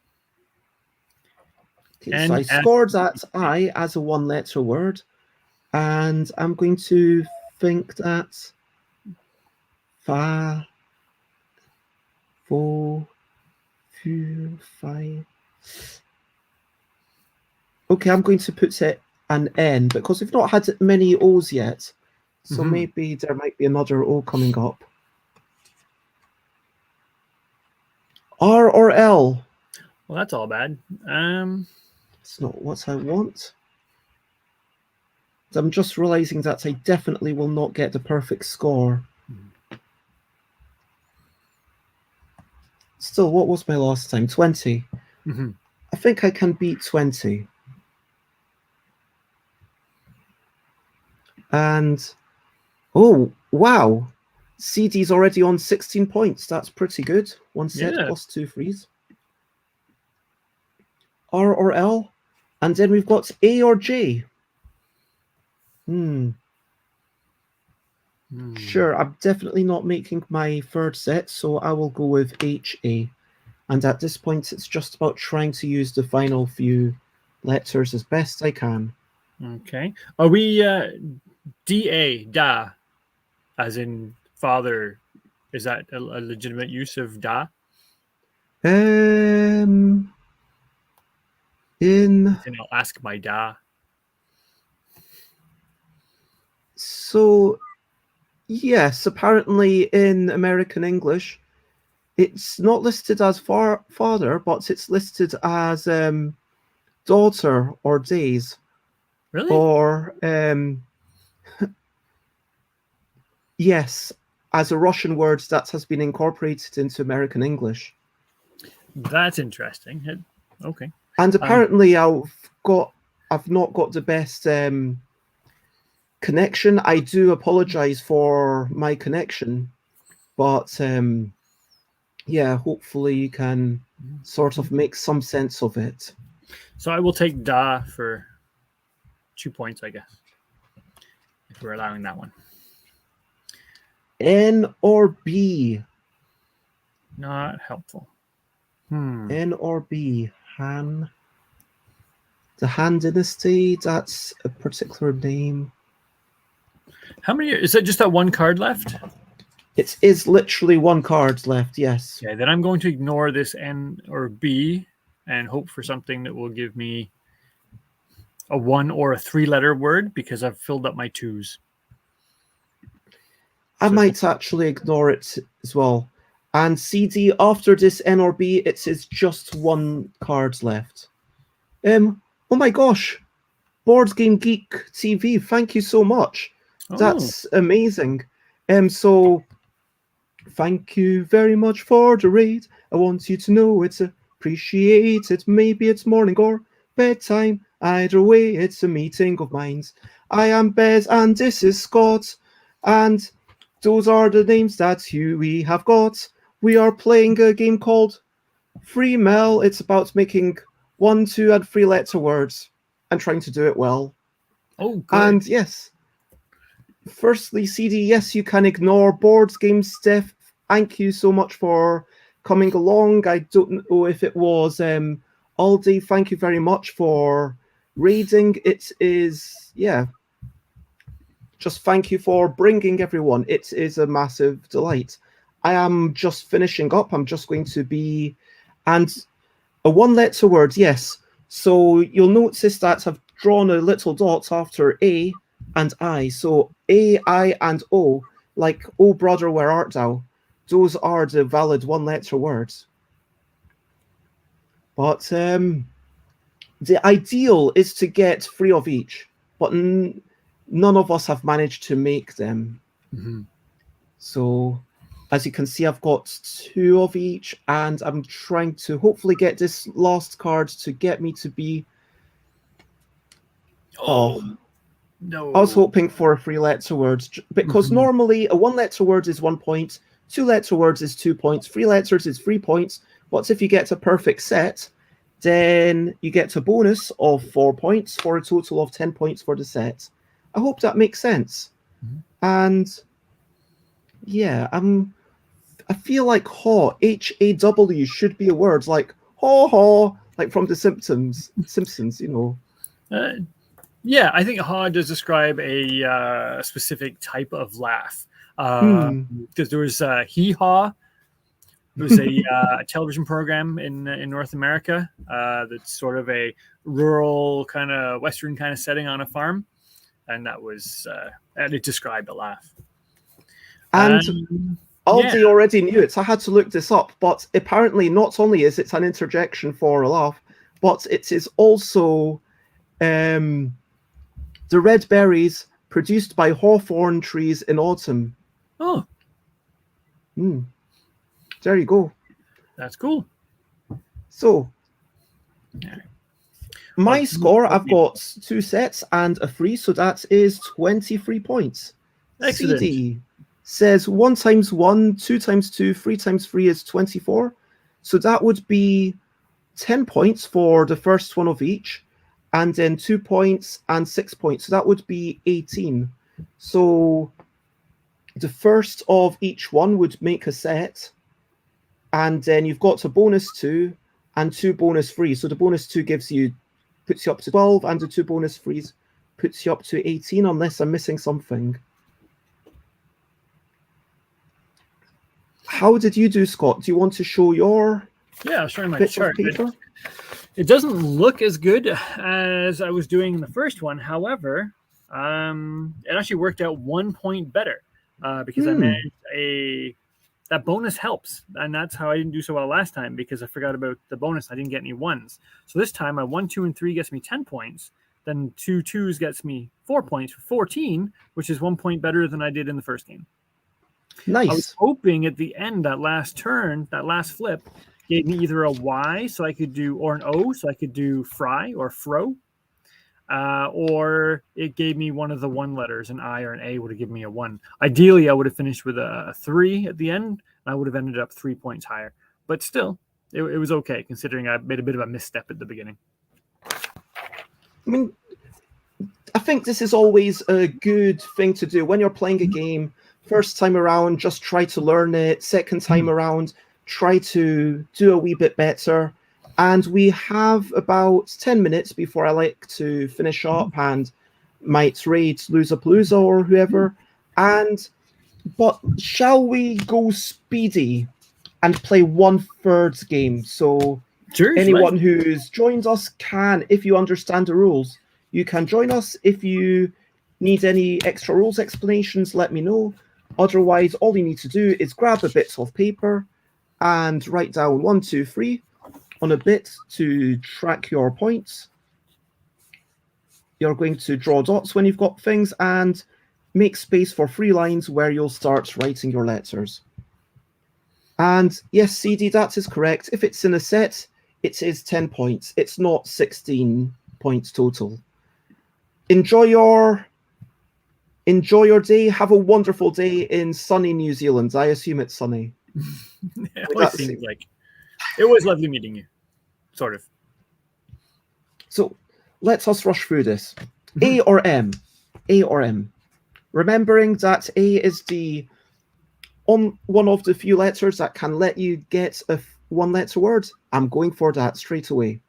Okay, so I scored that I as a one-letter word, and I'm going to think that 5, 4, 5. Okay, I'm going to put it an N because we've not had many O's yet, so maybe there might be another O coming up. R or L? Well, that's all bad. It's not what I want. I'm just realizing that I definitely will not get the perfect score. Still, what was my last time? 20. I think I can beat 20. And, oh, wow. CD's already on 16 points. That's pretty good. One set plus 2 frees. R or L. And then we've got A or J. Sure, I'm definitely not making my third set, so I will go with HA. And at this point, it's just about trying to use the final few letters as best I can. Okay. Are we DA, da, as in father? Is that a legitimate use of da? In I'll ask my da. So, yes, apparently in American English, it's not listed as father, but it's listed as daughter or days. Really? Or, yes, as a Russian word that has been incorporated into American English. That's interesting. Okay. And apparently I've not got the best connection. I do apologize for my connection, but yeah, hopefully you can sort of make some sense of it. So I will take da for 2 points, I guess, if we're allowing that one. N or B? Not helpful. N or B? Han. The Han Dynasty, that's a particular name. How many? Is it just that one card left? It is literally one card left, yes. Okay, then I'm going to ignore this N or B and hope for something that will give me a 1 or a 3-letter word because I've filled up my 2s. I might actually ignore it as well. And CD, after this N or B, it is just one card left. Oh my gosh. Board Game Geek TV, thank you so much. That's amazing. So thank you very much for the raid. I want you to know it's appreciated. Maybe it's morning or bedtime. Either way, it's a meeting of minds. I am Bez and this is Scott. And those are the names that we have got. We are playing a game called MELL. It's about making 1, 2, and 3-letter words and trying to do it well. Oh, good. And yes, firstly, CD, yes, you can ignore board game stuff. Thank you so much for coming along. I don't know if it was Aldi. Thank you very much for raiding. It is, yeah. Just thank you for bringing everyone. It is a massive delight. I am just finishing up. I'm just going to be, and a 1-letter word, yes. So you'll notice that I've drawn a little dot after A and I. So A, I, and O, like, oh brother, where art thou? Those are the valid 1-letter words. But the ideal is to get 3 of each, but none of us have managed to make them. So as you can see, I've got 2 of each, and I'm trying to hopefully get this last card to get me to be... No. I was hoping for a 3-letter word, because normally a 1-letter word is 1 point, 2-letter words is 2 points, 3 letters is 3 points, but if you get a perfect set, then you get a bonus of 4 points for a total of 10 points for the set. I hope that makes sense. And yeah, I feel like haw, H-A-W, should be a word like haw haw, like from The Simpsons, you know. Yeah, I think haw does describe a specific type of laugh. Because there was hee-haw. It was a television program in North America that's sort of a rural kind of Western kind of setting on a farm. And that was, and it described a laugh. And Aldi already knew it, so I had to look this up. But apparently, not only is it an interjection for a laugh, but it is also the red berries produced by hawthorn trees in autumn. Oh, There you go. that's cool. So, Yeah. my score, I've got 2 sets and a free, so that is 23 points. Excellent. CD says 1 times 1, 2 times 2, 3 times 3 is 24. So that would be 10 points for the first one of each, and then 2 points and 6 points. So that would be 18. So the first of each one would make a set, and then you've got a bonus 2 and 2 bonus 3. So the bonus 2 puts you up to 12, and the 2 bonus 3s puts you up to 18, unless I'm missing something. How did you do, Scott? Do you want to show your showing my bit chart. of paper? It doesn't look as good as I was doing in the first one. However, it actually worked out 1 point better because I managed that bonus helps, and that's how I didn't do so well last time, because I forgot about the bonus. I didn't get any 1s. So this time, my 1, 2, and 3 gets me 10 points. Then 2 2s gets me 4 points for 14, which is 1 point better than I did in the first game. Nice. I was hoping at the end, that last turn, that last flip, gave me either a Y, so I could do, or an O, so I could do fry or fro, or it gave me one of the 1 letters, an I or an A would have given me a 1. Ideally, I would have finished with a 3 at the end, and I would have ended up 3 points higher. But still, it was okay, considering I made a bit of a misstep at the beginning. I mean, I think this is always a good thing to do when you're playing a game. First time around, just try to learn it. Second time around, try to do a wee bit better. And we have about 10 minutes before I like to finish up and might raid Losapalooza or whoever. But shall we go speedy and play 1/3 game? So anyone who's joined us can, if you understand the rules, you can join us. If you need any extra rules explanations, let me know. Otherwise, all you need to do is grab a bit of paper and write down 1, 2, 3 on a bit to track your points. You're going to draw dots when you've got things and make space for 3 lines where you'll start writing your letters. And yes, CD, that is correct. If it's in a set, it is 10 points. It's not 16 points total. Enjoy your day. Have a wonderful day in sunny New Zealand. I assume it's sunny. It seems like. It was lovely meeting you. Sort of. So let us rush through this. A or M? A or M? Remembering that A is one of the few letters that can let you get a 1-letter word. I'm going for that straight away.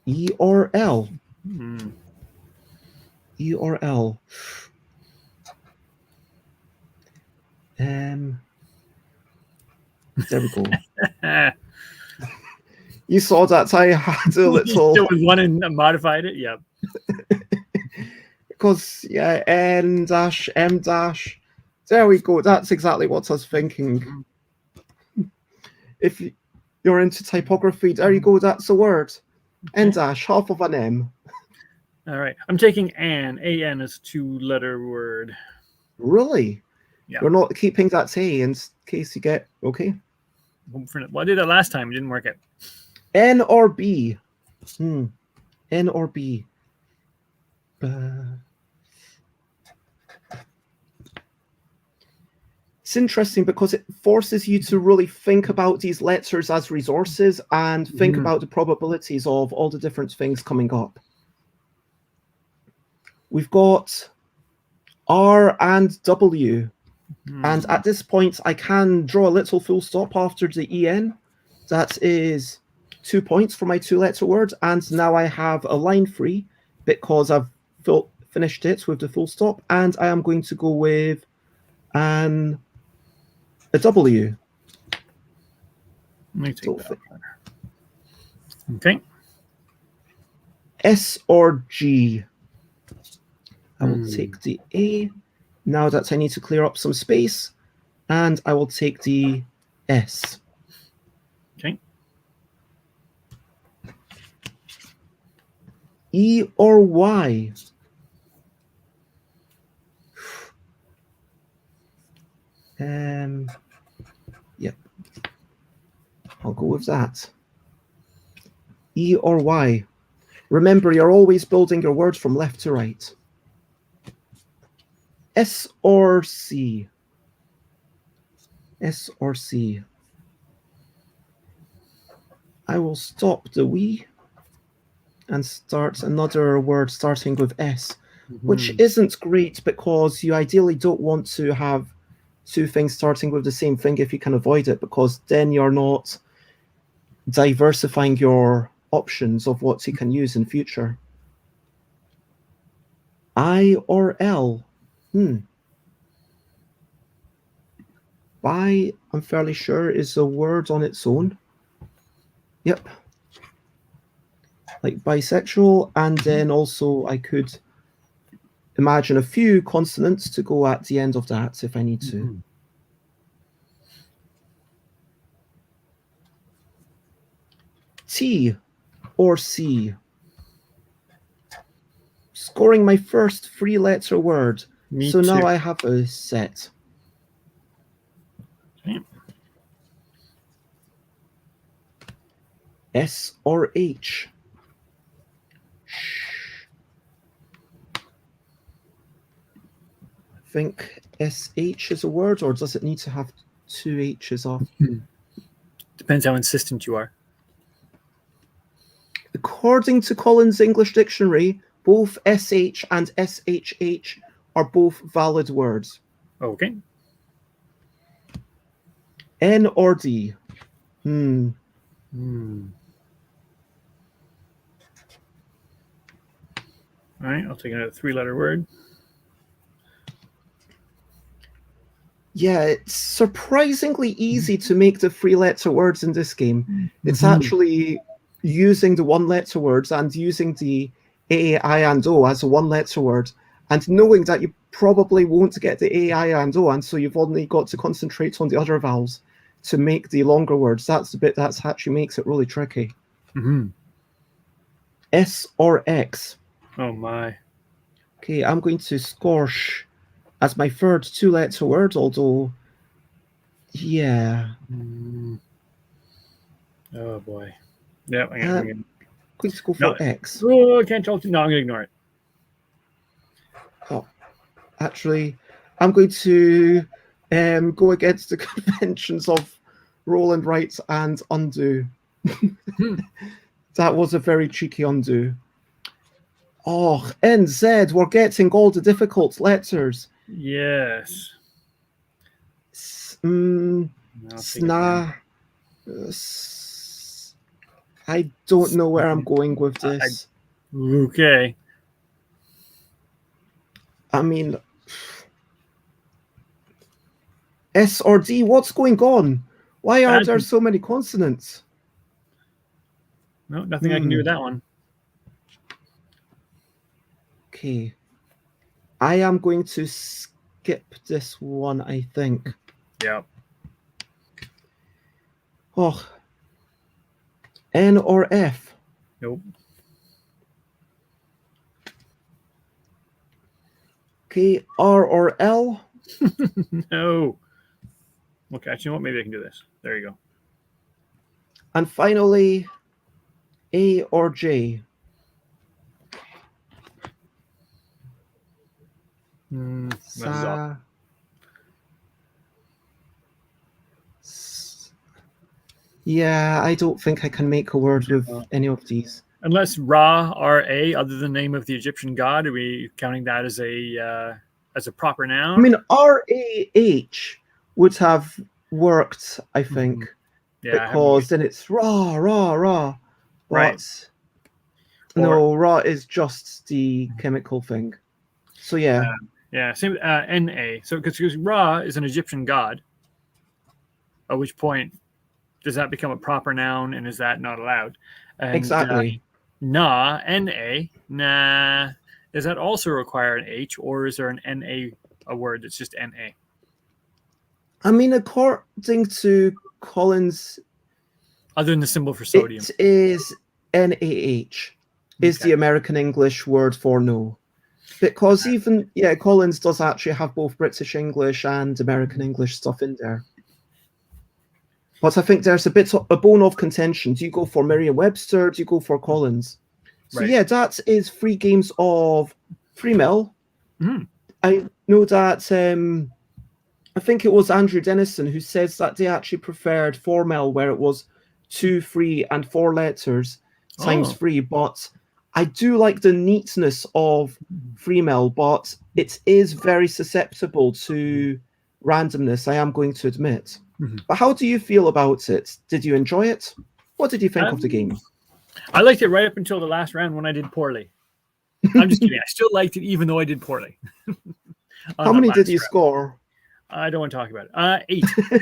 E or L? E or L? There we go. You saw that I had a little. There was one and modified it. Yep. Because N dash M dash. There we go. That's exactly what I was thinking. If you're into typography, there you go. That's a word. N dash, half of an M. All right. I'm taking an. AN is a 2-letter word. Really? Yeah. You're not keeping that A in case you get okay. Well, I did it last time. It didn't work out. N or B? N or B? It's interesting because it forces you to really think about these letters as resources and think about the probabilities of all the different things coming up. We've got R and W. And at this point, I can draw a little full stop after the EN. That is 2 points for my 2-letter word. And now I have a line free because I've finished it with the full stop. And I am going to go with a W. Let me take that. Okay. S or G? I will take the A. Now that I need to clear up some space. And I will take the S. Okay. E or Y? Yep. I'll go with that. E or Y. Remember, you're always building your words from left to right. S or C? S or C? I will stop the we and start another word starting with S, which isn't great because you ideally don't want to have two things starting with the same thing if you can avoid it, because then you're not diversifying your options of what you can use in future. I or L? Bi, I'm fairly sure, is a word on its own. Yep. Like bisexual, and then also I could imagine a few consonants to go at the end of that if I need to. T or C? Scoring my first three-letter word. Me so too. Now I have a set. Okay. S or H? I think SH is a word, or does it need to have two H's off? Depends how insistent you are. According to Collins English Dictionary, both SH and SHH are both valid words. Okay. N or D? All right, I'll take another three-letter word. Yeah, it's surprisingly easy to make the three-letter words in this game. It's actually using the one-letter words and using the A, I, and O as a one-letter word, and knowing that you probably won't get the A, I, and O, and so you've only got to concentrate on the other vowels to make the longer words. That's the bit that actually makes it really tricky. S or X? Oh my. Okay, I'm going to scorch as my third two-letter word, although, yeah. Oh boy. Yeah, I'm going to go for X. Oh, I can't talk to you. No, I'm going to ignore it. Oh, actually, I'm going to go against the conventions of roll and write and undo. That was a very cheeky undo. Oh, NZ, we're getting all the difficult letters. Yes. Sna. I don't know where I'm going with this. Okay. I mean, S or D, what's going on? Why are there so many consonants? No, nothing I can do with that one. Okay. I am going to skip this one, I think. Yeah. Oh. N or F? Nope. Okay, R or L? No. Okay, actually, you know what? Maybe I can do this. There you go. And finally, A or J? Yeah, I don't think I can make a word with any of these. Unless Ra, R-A, other than the name of the Egyptian god, are we counting that as a proper noun? I mean, R-A-H would have worked, I think, because then it's Ra, Ra, Ra. But right. No, Ra is just the chemical thing. So yeah. Yeah, same N-A. So because Ra is an Egyptian god, at which point does that become a proper noun, and is that not allowed? And, exactly. Na, N-A, nah, does that also require an H, or is there an N-A, a word that's just N-A? I mean, according to Collins, other than the symbol for sodium, it is NaH. is the American English word for no. Because even, Collins does actually have both British English and American English stuff in there. But I think there's a bone of contention. Do you go for Merriam-Webster? Do you go for Collins? So yeah, that is 3 games of free MELL. I know that I think it was Andrew Dennison who says that they actually preferred 4 MELL, where it was 2 free and 4 letters times 3. But I do like the neatness of free MELL, but it is very susceptible to randomness, I am going to admit. But how do you feel about it? Did you enjoy it? What did you think of the game? I liked it right up until the last round when I did poorly. I'm just kidding. I still liked it even though I did poorly. How many did you score? I don't want to talk about it. 8.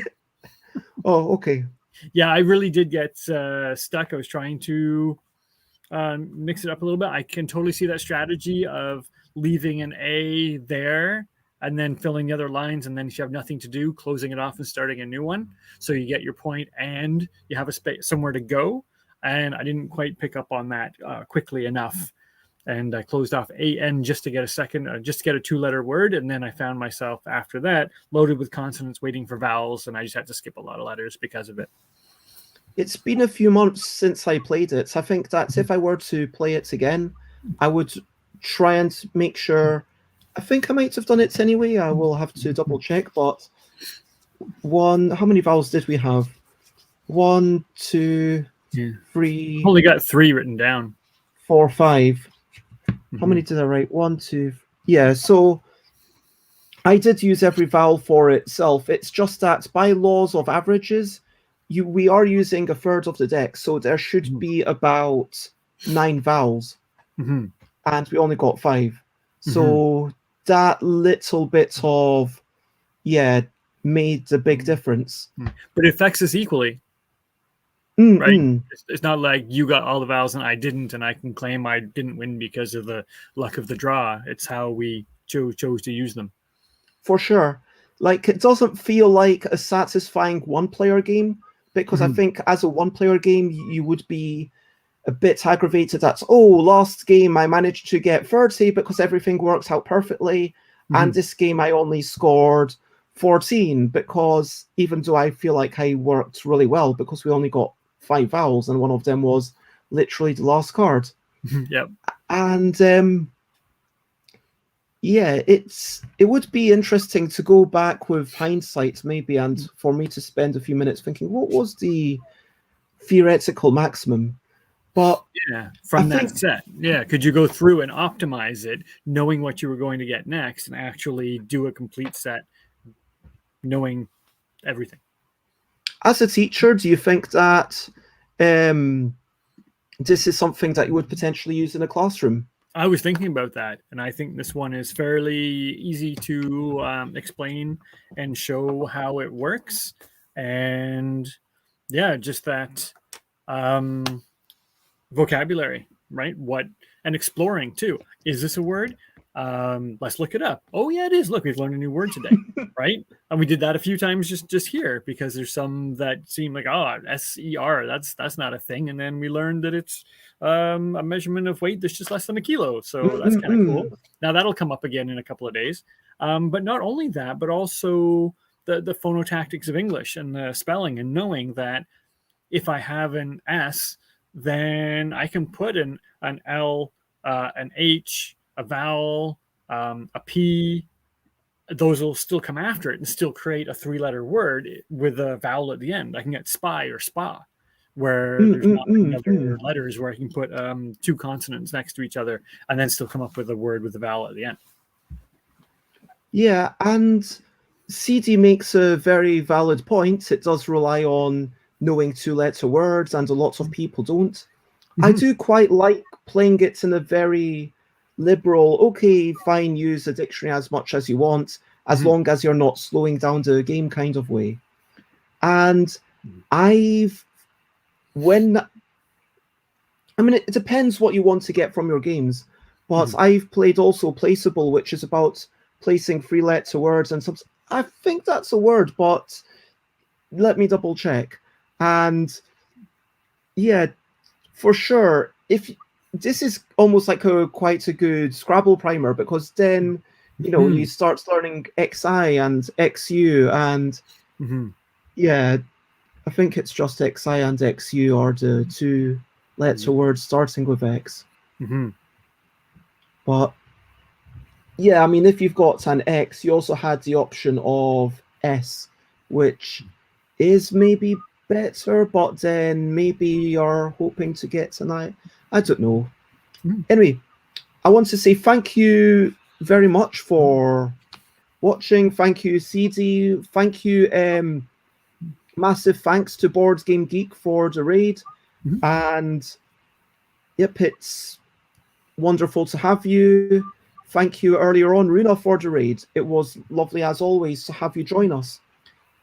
Oh, okay. Yeah, I really did get stuck. I was trying to mix it up a little bit. I can totally see that strategy of leaving an A there and then filling the other lines, and then if you have nothing to do, closing it off and starting a new one. So you get your point and you have a space somewhere to go. And I didn't quite pick up on that quickly enough. And I closed off AN just to get a second, just to get a 2-letter word. And then I found myself after that loaded with consonants waiting for vowels. And I just had to skip a lot of letters because of it. It's been a few months since I played it. I think that if I were to play it again, I would try and make sure. I think I might have done it anyway. I will have to double check. But how many vowels did we have? 1, 2, 3. Only got 3 written down. 4, 5. How many did I write? 1, 2. Yeah, so I did use every vowel for itself. It's just that by laws of averages, we are using 1/3 of the deck, so there should be about 9 vowels, and we only got 5. So that little bit of, made a big difference. But it affects us equally. Right? It's not like you got all the vowels and I didn't, and I can claim I didn't win because of the luck of the draw. It's how we chose to use them. For sure. Like, it doesn't feel like a satisfying one-player game, because I think as a one-player game, you would be a bit aggravated at, last game I managed to get 30 because everything works out perfectly, and this game I only scored 14, because even though I feel like I worked really well, because we only got 5 vowels, and one of them was literally the last card. Yep. And it would be interesting to go back with hindsight, maybe, and for me to spend a few minutes thinking, what was the theoretical maximum? But from that set, could you go through and optimize it, knowing what you were going to get next, and actually do a complete set, knowing everything? As a teacher, do you think that this is something that you would potentially use in a classroom? I was thinking about that, and I think this one is fairly easy to explain and show how it works. And just that vocabulary, right? And exploring too. Is this a word? Let's look it up. Oh yeah, it is. Look, we've learned a new word today, right? And we did that a few times just here, because there's some that seem like, SER, that's not a thing. And then we learned that it's a measurement of weight that's just less than a kilo. So that's kind of cool. Now that'll come up again in a couple of days. But not only that, but also the phonotactics of English and the spelling, and knowing that if I have an S, then I can put an L, an H, a vowel, a P. Those will still come after it and still create a 3-letter word with a vowel at the end. I can get spy or spa, where there's not many other letters where I can put 2 consonants next to each other and then still come up with a word with a vowel at the end. Yeah, and CD makes a very valid point. It does rely on knowing 2-letter words, and a lot of people don't. I do quite like playing it in a very liberal, okay, fine, use a dictionary as much as you want, as long as you're not slowing down the game kind of way. And it depends what you want to get from your games, but I've played also Placeable, which is about placing 3-letter words, and I think that's a word, but let me double check. And for sure, if this is almost like quite a good Scrabble primer, because then when you start learning XI and XU, and yeah, I think it's just XI and XU are the two letter words starting with X. But yeah, I mean, if you've got an X, you also had the option of S, which is maybe better, but then maybe you're hoping to get an I. I don't know. Anyway, I want to say thank you very much for watching. Thank you, CD. Thank you, massive thanks to Board Game Geek for the raid. And yep, it's wonderful to have you. Thank you earlier on, Runa, for the raid. It was lovely, as always, to have you join us.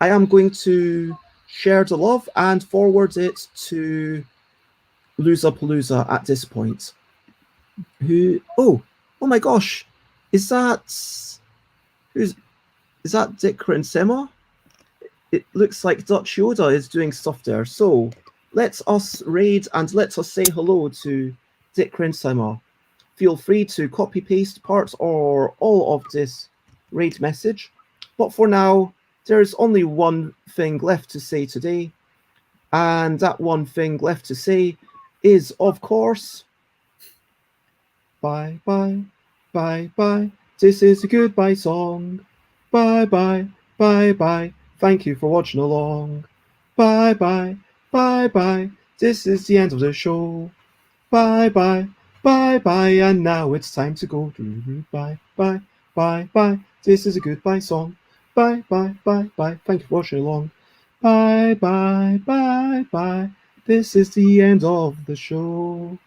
I am going to share the love and forward it to Loserpalooza at this point. Oh my gosh, is that Dick and Sema? It looks like Dutch Yoda is doing stuff there. So let us raid and let us say hello to Dick and Sema. Feel free to copy paste part or all of this raid message. But for now, there's only one thing left to say today. And that one thing left to say is, of course, bye, bye, bye, bye. This is a goodbye song. Bye, bye, bye, bye. Thank you for watching along. Bye, bye, bye, bye. This is the end of the show. Bye, bye, bye, bye. And now it's time to go. Bye, bye, bye, bye. This is a goodbye song. Bye, bye, bye, bye. Thank you for watching along. Bye, bye, bye, bye. This is the end of the show.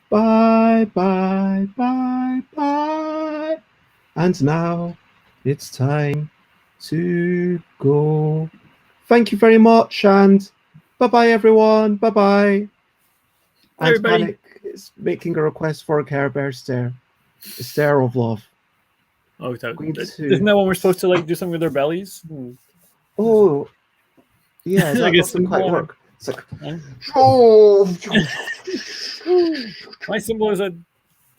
Bye, bye, bye, bye. And now it's time to go. Thank you very much, and bye-bye, everyone. Bye-bye. And Everybody. Panic is making a request for a Care Bear stare. A stare of love. Oh, isn't that when we're supposed to like do something with our bellies? Oh, yeah, that Like doesn't quite work. It's like, my symbol is a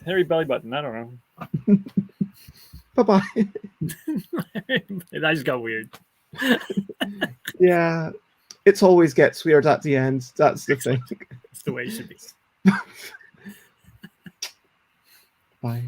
hairy belly button. I don't know. bye-bye. That just got weird. Yeah, it always gets weird at the end. That's the thing. It's the way it should be. Bye.